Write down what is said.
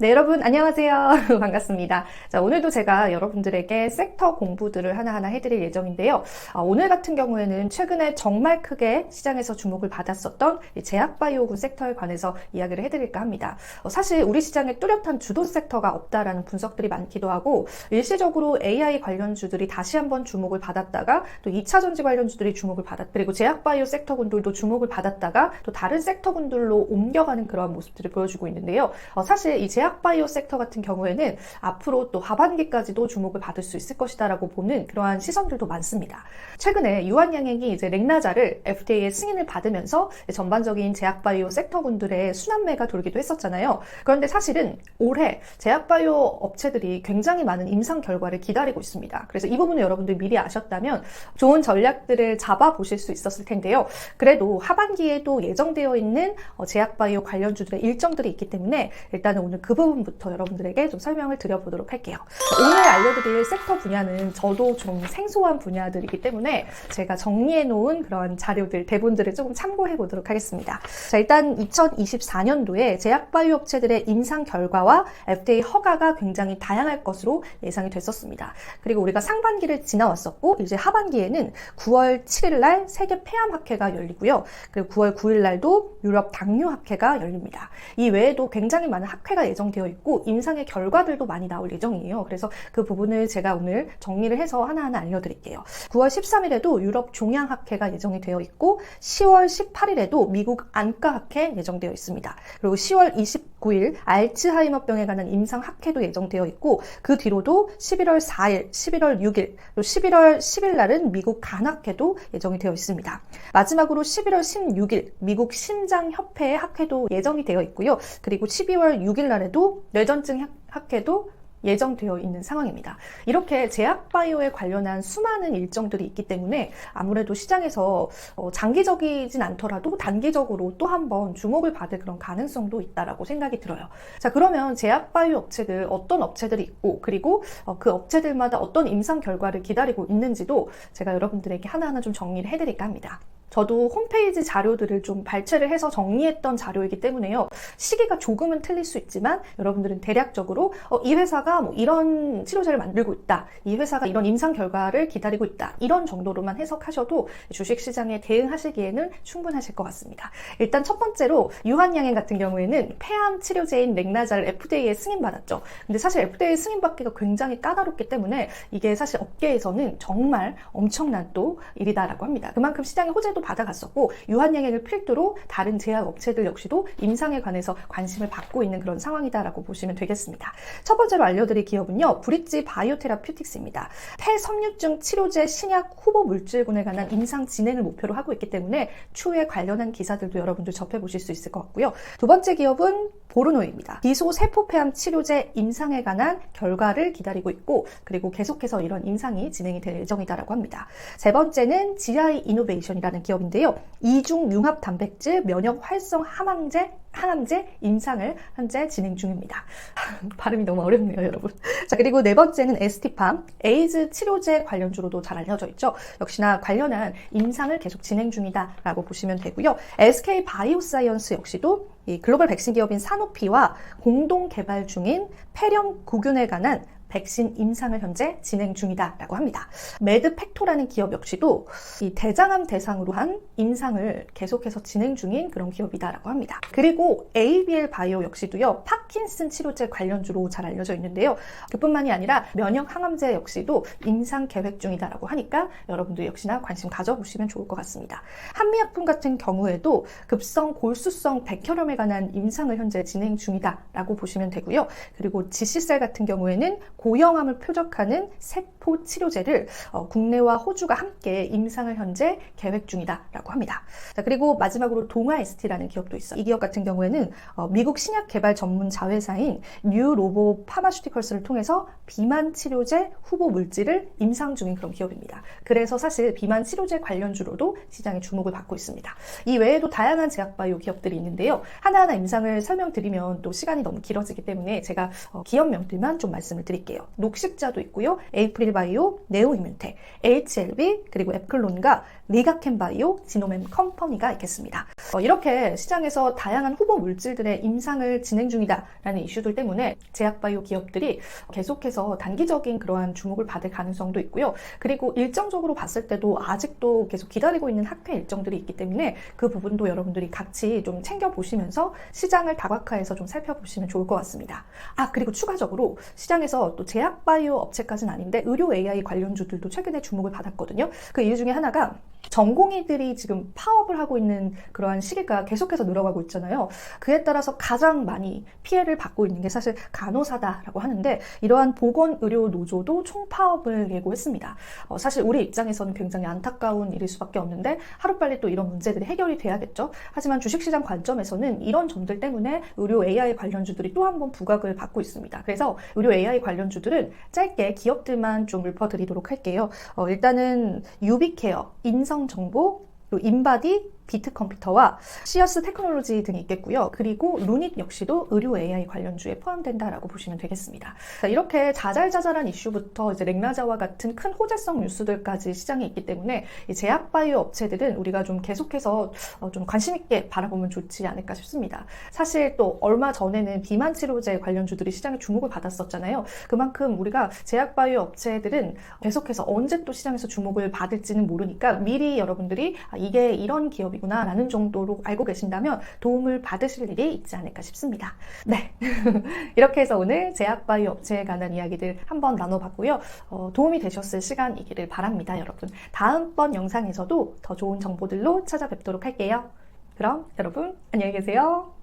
네, 여러분 안녕하세요. 반갑습니다. 자, 오늘도 제가 여러분들에게 섹터 공부들을 하나하나 해드릴 예정인데요. 오늘 같은 경우에는 최근에 정말 크게 시장에서 주목을 받았었던 제약바이오군 섹터에 관해서 이야기를 해드릴까 합니다. 사실 우리 시장에 뚜렷한 주도 섹터가 없다라는 분석들이 많기도 하고, 일시적으로 AI 관련주들이 다시 한번 주목을 받았다가 또 2차전지 관련주들이 주목을 그리고 제약바이오 섹터군들도 주목을 받았다가 또 다른 섹터군들로 옮겨가는 그런 모습들을 보여주고 있는데요. 사실 이 제약바이오 섹터 같은 경우에는 앞으로 또 하반기까지도 주목을 받을 수 있을 것이다라고 보는 그러한 시선들도 많습니다. 최근에 유한양행이 이제 렉나자를 FDA의 승인을 받으면서 전반적인 제약바이오 섹터군들의 순환매가 돌기도 했었잖아요. 그런데 사실은 올해 제약바이오 업체들이 굉장히 많은 임상 결과를 기다리고 있습니다. 그래서 이 부분을 여러분들 미리 아셨다면 좋은 전략들을 잡아보실 수 있었을 텐데요. 그래도 하반기에도 예정되어 있는 제약바이오 관련주들의 일정들이 있기 때문에 일단은 오늘 그 부분부터 여러분들에게 좀 설명을 드려보도록 할게요. 오늘 알려드릴 섹터 분야는 저도 좀 생소한 분야들이기 때문에 제가 정리해놓은 그런 자료들, 대본들을 조금 참고해보도록 하겠습니다. 자, 일단 2024년도에 제약바이오 업체들의 임상 결과와 FDA 허가가 굉장히 다양할 것으로 예상이 됐었습니다. 그리고 우리가 상반기를 지나왔었고 이제 하반기에는 9월 7일 날 세계 폐암학회가 열리고요. 그리고 9월 9일 날도 유럽 당뇨학회가 열립니다. 이 외에도 굉장히 많은 학회가 예정되어 있고 임상의 결과들도 많이 나올 예정이에요. 그래서 그 부분을 제가 오늘 정리를 해서 하나하나 알려드릴게요. 9월 13일에도 유럽 종양학회가 예정이 되어 있고 10월 18일에도 미국 안과학회 예정되어 있습니다. 그리고 10월 29일 알츠하이머병에 관한 임상학회도 예정되어 있고 그 뒤로도 11월 4일, 11월 6일, 또 11월 10일 날은 미국 간학회도 예정이 되어 있습니다. 마지막으로 11월 16일 미국 심장협회의 학회도 예정이 되어 있고요. 그리고 12월 6일 날에도 뇌전증 학회도 예정되어 있는 상황입니다. 이렇게 제약바이오에 관련한 수많은 일정들이 있기 때문에 아무래도 시장에서 장기적이진 않더라도 단기적으로 또 한 번 주목을 받을 그런 가능성도 있다라고 생각이 들어요. 자, 그러면 제약바이오 업체들 어떤 업체들이 있고 그리고 그 업체들마다 어떤 임상 결과를 기다리고 있는지도 제가 여러분들에게 하나하나 좀 정리를 해드릴까 합니다. 저도 홈페이지 자료들을 좀 발췌를 해서 정리했던 자료이기 때문에요. 시기가 조금은 틀릴 수 있지만 여러분들은 대략적으로 이 회사가 뭐 이런 치료제를 만들고 있다. 이 회사가 이런 임상 결과를 기다리고 있다. 이런 정도로만 해석하셔도 주식시장에 대응하시기에는 충분하실 것 같습니다. 일단 첫 번째로 유한양행 같은 경우에는 폐암 치료제인 렉나자를 FDA에 승인받았죠. 근데 사실 FDA 승인받기가 굉장히 까다롭기 때문에 이게 사실 업계에서는 정말 엄청난 또 일이다라고 합니다. 그만큼 시장의 호재도 받아갔었고 유한양행을 필두로 다른 제약 업체들 역시도 임상에 관해서 관심을 받고 있는 그런 상황이다라고 보시면 되겠습니다. 첫 번째로 알려드릴 기업은요, 브릿지 바이오테라퓨틱스입니다. 폐섬유증 치료제 신약 후보 물질군에 관한 임상 진행을 목표로 하고 있기 때문에 추후에 관련한 기사들도 여러분들 접해보실 수 있을 것 같고요. 두 번째 기업은 보르노입니다. 기소세포폐암 치료제 임상에 관한 결과를 기다리고 있고 그리고 계속해서 이런 임상이 진행이 될 예정이다라고 합니다. 세 번째는 GI 이노베이션이라는 기업인데요. 이중 융합 단백질 면역 활성 항암제 임상을 현재 진행 중입니다. 발음이 너무 어렵네요, 여러분. 자, 그리고 네 번째는 ST팜, 에이즈 치료제 관련주로도 잘 알려져 있죠. 역시나 관련한 임상을 계속 진행 중이다라고 보시면 되고요. SK 바이오사이언스 역시도 이 글로벌 백신 기업인 사노피와 공동 개발 중인 폐렴 구균에 관한 백신 임상을 현재 진행 중이다라고 합니다. 매드팩토라는 기업 역시도 이 대장암 대상으로 한 임상을 계속해서 진행 중인 그런 기업이다라고 합니다. 그리고 ABL 바이오 역시도요, 파킨슨 치료제 관련주로 잘 알려져 있는데요. 그뿐만이 아니라 면역 항암제 역시도 임상 계획 중이다라고 하니까 여러분들 역시나 관심 가져보시면 좋을 것 같습니다. 한미약품 같은 경우에도 급성 골수성 백혈염에 관한 임상을 현재 진행 중이다라고 보시면 되고요. 그리고 GC셀 같은 경우에는 고형암을 표적하는 세포 치료제를 국내와 호주가 함께 임상을 현재 계획 중이다라고 합니다. 자, 그리고 마지막으로 동아ST라는 기업도 있어요. 이 기업 같은 경우에는 미국 신약 개발 전문 자회사인 뉴로보 파마슈티컬스를 통해서 비만 치료제 후보 물질을 임상 중인 그런 기업입니다. 그래서 사실 비만 치료제 관련주로도 시장에 주목을 받고 있습니다. 이 외에도 다양한 제약바이오 기업들이 있는데요. 하나하나 임상을 설명드리면 또 시간이 너무 길어지기 때문에 제가 기업명들만 좀 말씀을 드릴게요. 녹십자도 있고요. 에이프릴바이오, 네오이뮨텍, HLB, 그리고 앱클론과 리가켄바이오, 지노멤 컴퍼니가 있겠습니다. 이렇게 시장에서 다양한 후보 물질들의 임상을 진행 중이다라는 이슈들 때문에 제약바이오 기업들이 계속해서 단기적인 그러한 주목을 받을 가능성도 있고요. 그리고 일정적으로 봤을 때도 아직도 계속 기다리고 있는 학회 일정들이 있기 때문에 그 부분도 여러분들이 같이 좀 챙겨보시면서 시장을 다각화해서 좀 살펴보시면 좋을 것 같습니다. 그리고 추가적으로 시장에서 또 제약바이오 업체까지는 아닌데 의료 AI 관련주들도 최근에 주목을 받았거든요. 그 이유 중에 하나가 전공의들이 지금 파업을 하고 있는 그러한 시기가 계속해서 늘어가고 있잖아요. 그에 따라서 가장 많이 피해를 받고 있는 게 사실 간호사다라고 하는데, 이러한 보건의료노조도 총파업을 예고했습니다. 사실 우리 입장에서는 굉장히 안타까운 일일 수밖에 없는데 하루빨리 또 이런 문제들이 해결이 돼야겠죠. 하지만 주식시장 관점에서는 이런 점들 때문에 의료 AI 관련주들이 또 한 번 부각을 받고 있습니다. 그래서 의료 AI 관련주들은 짧게 기업들만 좀 읊어드리도록 할게요. 일단은 유비케어, 인성정보, 인바디, 비트컴퓨터와 시어스 테크놀로지 등이 있겠고요. 그리고 루닛 역시도 의료 AI 관련주에 포함된다라고 보시면 되겠습니다. 자, 이렇게 자잘자잘한 이슈부터 이제 렉나자와 같은 큰 호재성 뉴스들까지 시장에 있기 때문에 이 제약바이오 업체들은 우리가 좀 계속해서 좀 관심 있게 바라보면 좋지 않을까 싶습니다. 사실 또 얼마 전에는 비만 치료제 관련주들이 시장에 주목을 받았었잖아요. 그만큼 우리가 제약바이오 업체들은 계속해서 언제 또 시장에서 주목을 받을지는 모르니까 미리 여러분들이 이게 이런 기업이 라는 정도로 알고 계신다면 도움을 받으실 일이 있지 않을까 싶습니다. 네, 이렇게 해서 오늘 제약바이오 업체에 관한 이야기들 한번 나눠봤고요. 도움이 되셨을 시간이기를 바랍니다, 여러분. 다음번 영상에서도 더 좋은 정보들로 찾아뵙도록 할게요. 그럼 여러분 안녕히 계세요.